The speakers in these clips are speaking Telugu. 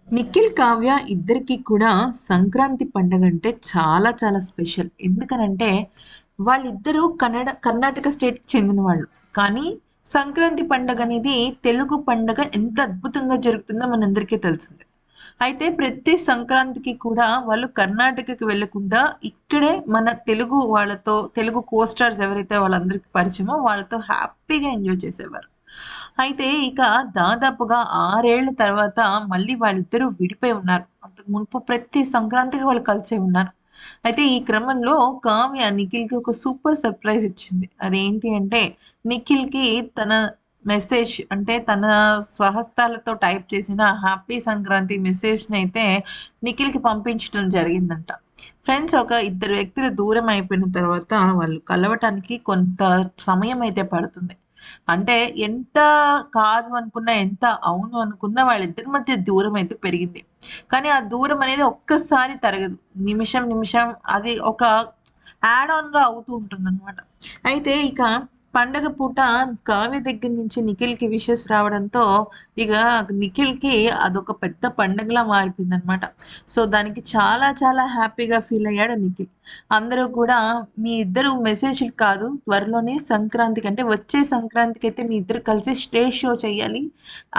నిఖిల్, కావ్య ఇద్దరికీ కూడా సంక్రాంతి పండగ అంటే చాలా చాలా స్పెషల్. ఎందుకనంటే వాళ్ళిద్దరూ కర్ణాటక స్టేట్‌కి చెందిన వాళ్ళు. కానీ సంక్రాంతి పండగ అనేది తెలుగు పండగ ఎంత అద్భుతంగా జరుగుతుందో మనందరికీ తెలిసిందే. అయితే ప్రతి సంక్రాంతికి కూడా వాళ్ళు కర్ణాటకకి వెళ్ళకుండా ఇక్కడే మన తెలుగు వాళ్ళతో, తెలుగు కోస్టార్స్ ఎవరైతే వాళ్ళందరికీ పరిచయమో వాళ్ళతో హ్యాపీగా ఎంజాయ్ చేసేవారు. అయితే ఇక దాదాపుగా 6 ఏళ్ల తర్వాత మళ్ళీ వాళ్ళిద్దరూ విడిపోయి ఉన్నారు. అంతకు మునుపు ప్రతి సంక్రాంతికి వాళ్ళు కలిసే ఉన్నారు. అయితే ఈ క్రమంలో కావ్య నిఖిల్‌కి ఒక సూపర్ సర్ప్రైజ్ ఇచ్చింది. అదేంటి అంటే నిఖిల్‌కి తన మెసేజ్ అంటే తన స్వహస్తాలతో టైప్ చేసిన హ్యాపీ సంక్రాంతి మెసేజ్‌నైతే నిఖిల్‌కి పంపించడం జరిగిందంట. ఫ్రెండ్స్ ఒక ఇద్దరు వ్యక్తులు దూరం అయిపోయిన తర్వాత వాళ్ళు కలవటానికి కొంత సమయం అయితే పడుతుంది. అంటే ఎంత కాదు అనుకున్నా, ఎంత అవును అనుకున్నా వాళ్ళిద్దరి మధ్య దూరం అయితే పెరిగింది. కానీ ఆ దూరం అనేది ఒక్కసారి తరగదు. నిమిషం, నిమిషం అది ఒక యాడ్ ఆన్‌గా అవుతూ ఉంటుందనమాట. అయితే ఇక పండగ పూట కావ్య దగ్గర నుంచి నిఖిల్‌కి విషెస్ రావడంతో, ఇక నిఖిల్‌కి అదొక పెద్ద పండగలా మారిపోయిందనమాట. సో, దానికి చాలా చాలా హ్యాపీగా ఫీల్ అయ్యాడు నిఖిల్. అందరూ కూడా మీ ఇద్దరు మెసేజ్‌లు కాదు, త్వరలోనే సంక్రాంతికి అంటే వచ్చే సంక్రాంతికైతే మీ ఇద్దరు కలిసి స్టేజ్ షో చేయాలి.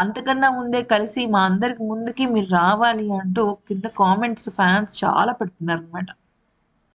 అంతకన్నా ముందే కలిసి మా అందరికి ముందుకి మీరు రావాలి అంటూ కింద కామెంట్స్ ఫ్యాన్స్ చాలా పెడుతున్నారనమాట.